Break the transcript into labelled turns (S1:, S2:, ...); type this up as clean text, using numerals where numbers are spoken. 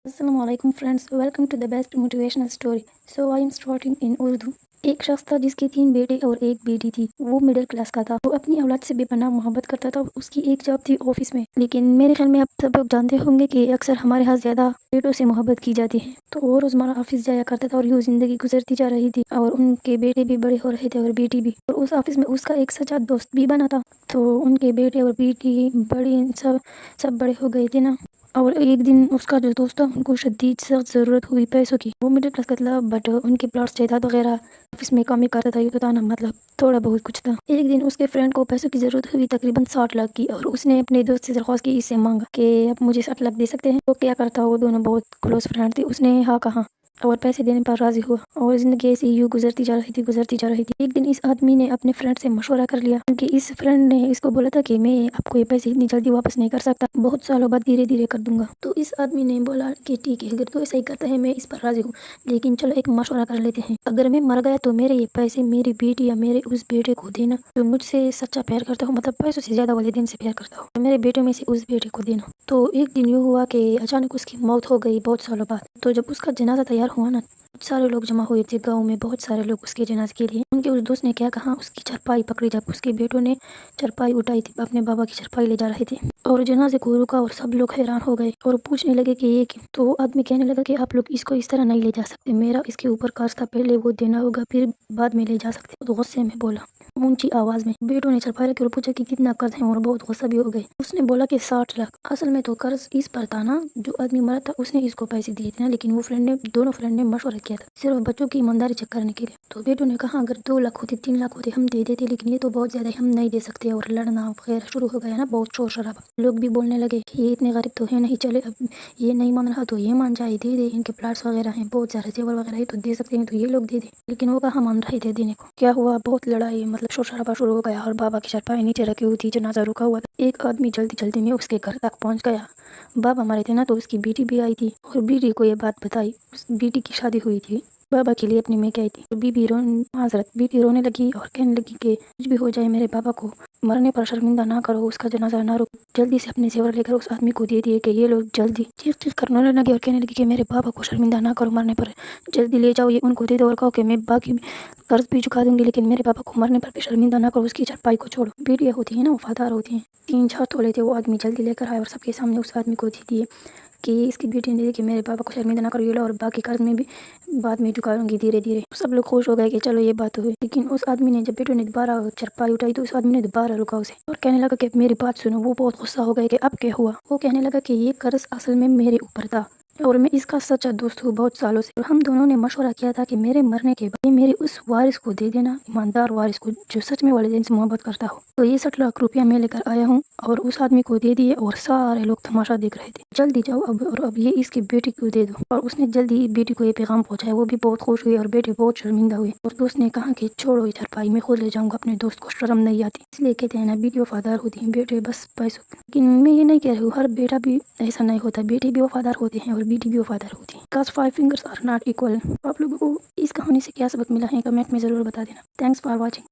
S1: Assalamu alaikum friends, welcome to the best motivational story. So I am starting in Urdu. ایک شخص تھا جس کے 3 بیٹے اور ایک بیٹی تھی. وہ مڈل کلاس کا تھا. وہ اپنی اولاد سے بے پناہ محبت کرتا تھا. اس کی ایک جاب تھی آفس میں. لیکن میرے خیال میں آپ سب لوگ جانتے ہوں گے کہ اکثر ہمارے ہاں زیادہ بیٹوں سے محبت کی جاتی ہے. تو وہ روزمرہ آفس جایا کرتا تھا اور یوں زندگی گزرتی جا رہی تھی. اور ان کے بیٹے بھی بڑے ہو رہے تھے اور بیٹی بھی. اور اس آفس میں اس کا ایک سچا دوست بھی بنا تھا. تو ان کے بیٹے اور بیٹی سب بڑے ہو گئے تھے نا. اور ایک دن اس کا جو دوست تھا ان کو شدید سخت ضرورت ہوئی پیسوں کی. وہ مڈل کلاس کا تھا بٹ ان کے پلاٹس جائیداد وغیرہ آفس میں کام ہی کرتا تھا. یہ تو تھا نا مطلب تھوڑا بہت کچھ تھا. ایک دن اس کے فرینڈ کو پیسوں کی ضرورت ہوئی تقریباً 60 لاکھ کی. اور اس نے اپنے دوست سے درخواست کی, اس سے مانگا کہ اب مجھے 60 لاکھ دے سکتے ہیں. وہ کیا کرتا, وہ دونوں بہت کلوز فرینڈ تھے. اس نے ہاں کہا اور پیسے دینے پر راضی ہوا. اور زندگی ایسی یوں گزرتی جا رہی تھی. ایک دن اس آدمی نے اپنے فرینڈ سے مشورہ کر لیا کیونکہ اس فرینڈ نے اس کو بولا تھا کہ میں آپ کو یہ پیسے اتنی جلدی واپس نہیں کر سکتا, بہت سالوں بعد دھیرے دھیرے کر دوں گا. تو اس آدمی نے بولا کہ ٹھیک ہے, اگر تو ایسا ہی کرتا ہے میں اس پر راضی ہوں, لیکن چلو ایک مشورہ کر لیتے ہیں. اگر میں مر گیا تو میرے یہ پیسے میری بیٹی یا میرے اس بیٹے کو دینا جو مجھ سے سچا پیار کرتا ہو, مطلب پیسوں سے زیادہ والدین سے پیار کرتا ہو. میرے بیٹوں میں سے اس بیٹے کو دینا. تو ایک دن یوں ہوا کہ اچانک اس کی موت ہو گئی بہت سالوں بعد. تو جب اس کا جنازہ تیار ہوا نا, سارے لوگ جمع ہوئے تھے گاؤں میں, بہت سارے لوگ اس کے جنازے کے لیے. ان کے اس دوست نے کیا کہا, اس کی چرپائی پکڑی. جب اس کے بیٹوں نے چرپائی اٹھائی تھی, اپنے بابا کی چرپائی لے جا رہے تھے اور جنازے کو رکا اور سب لوگ حیران ہو گئے اور پوچھنے لگے کہ یہ کیوں. تو آدمی کہنے لگا کہ آپ لوگ اس کو اس طرح نہیں لے جا سکتے, میرا اس کے اوپر قرض تھا, پہلے وہ دینا ہوگا پھر بعد میں لے جا سکتے. تو غصے میں بولا اونچی آواز میں. بیٹوں نے چرپائی رکھی اور پوچھا کہ کتنا قرض ہے, اور بہت غصہ بھی ہو گئے. اس نے بولا کہ 60 لاکھ. اصل میں تو قرض اس پر تھا نا, جو آدمی مرا تھا اس نے اس کو پیسے دیے تھے نا, لیکن وہ دونوں فرینڈ نے مشورہ کیا تھا صرف بچوں کی ایمانداری چیک کرنے کے لیے. تو بیٹوں نے کہا اگر 2 لاکھ ہوتے 3 لاکھ ہوتے ہم دے دیتے, لیکن یہ تو بہت زیادہ ہم نہیں دے سکتے. اور لڑنا وغیرہ شروع ہو گیا نا, بہت شور شرابہ. لوگ بھی بولنے لگے کہ یہ اتنے غریب تو ہے نہیں, چلے اب یہ نہیں مان رہا تو یہ مان جائے, دے دے, ان کے پلاٹس وغیرہ ہیں, بہت سارے زیور وغیرہ ہے تو دے سکتے ہیں, تو یہ لوگ دے دے. لیکن وہ کہاں مان رہے تھے دینے کو. کیا ہوا, بہت لڑائی, مطلب شور شرابہ شروع ہو گیا. اور بابا کی چرپائی نیچے رکھی ہوئی تھی, جنازہ رکا ہوا تھا. ایک آدمی جلدی میں اس کے گھر تک پہنچ گیا. بابا مرے تھے نا, تو اس کی بیٹی بھی آئی تھی اور بیٹی کو یہ بات بتائی. اس بیٹی کی شادی ہوئی تھی بابا کے لیے اپنی میں آئی تھی. بیٹی رونے لگی اور کہنے لگی کہ کچھ بھی ہو جائے میرے بابا کو مرنے پر شرمندہ نہ کرو, اس کا جنازہ نہ روکو, جلدی سے اپنے زیور لے کر اس آدمی کو دے دیے. کہ یہ لوگ جلدی چیخ کر رونے لگے اور کہنے لگے کہ میرے بابا کو شرمندہ نہ کرو, مرنے پر جلدی لے جاؤ, یہ ان کو دے دو اور کہو کہ میں باقی قرض بھی چکا دوں گی, لیکن میرے بابا کو مرنے پر بھی شرمندہ نہ کرو, اس کی چرپائی کو چھوڑو. بیٹیاں ہوتی ہیں نا, وفادار ہوتی ہیں. 3-4 تولے تھے, وہ آدمی جلدی لے کر آئے اور سب کے سامنے اس آدمی کو دے دیے کہ اس کی بیٹی نے کہ میرے بابا کو شرمندہ نہ کرو, یہ لو, اور باقی قرض میں بھی بعد میں چکا دوں گی دھیرے دھیرے. سب لوگ خوش ہو گئے کہ چلو یہ بات ہوئی. لیکن اس آدمی نے, جب بیٹوں نے دوبارہ چرپائی اٹھائی تو اس آدمی نے دوبارہ رکا اسے اور کہنے لگا کہ میری بات سنو. وہ بہت غصہ ہو گئے کہ اب کیا ہوا. وہ کہنے لگا کہ یہ قرض اصل میں میرے اوپر تھا اور میں اس کا سچا دوست ہوں بہت سالوں سے, اور ہم دونوں نے مشورہ کیا تھا کہ میرے مرنے کے بعد میرے اس وارث کو دے دینا, ایماندار وارث کو جو سچ میں والدین سے محبت کرتا ہو. تو یہ 60 لاکھ روپیہ میں لے کر آیا ہوں اور اس آدمی کو دے دیے, اور سارے لوگ تماشا دیکھ رہے تھے. جلدی جاؤ اب یہ اس کی بیٹی کو دے دو. اور اس نے جلدی بیٹی کو یہ پیغام پہنچایا. وہ بھی بہت خوش ہوئی اور بیٹے بہت شرمندہ ہوئے. اور دوست نے کہا کہ چھوڑو ادھر بھائی, میں خود لے جاؤں گا, اپنے دوست کو شرم نہیں آتی. اس لیے کہتے ہیں نا, بیٹی وفادار ہوتی ہیں, بیٹے بس پیسوں. لیکن میں یہ نہیں کہہ رہی ہوں ہر بیٹا بھی ایسا نہیں ہوتا, بیٹے بھی وفادار ہوتے ہیں اور بیٹی بھی وفادار ہوتی ہے. Because 5 fingers are not equal. آپ لوگوں کو اس کہانی سے کیا سبق ملا ہے کمنٹ میں ضرور بتا دینا. Thanks for watching.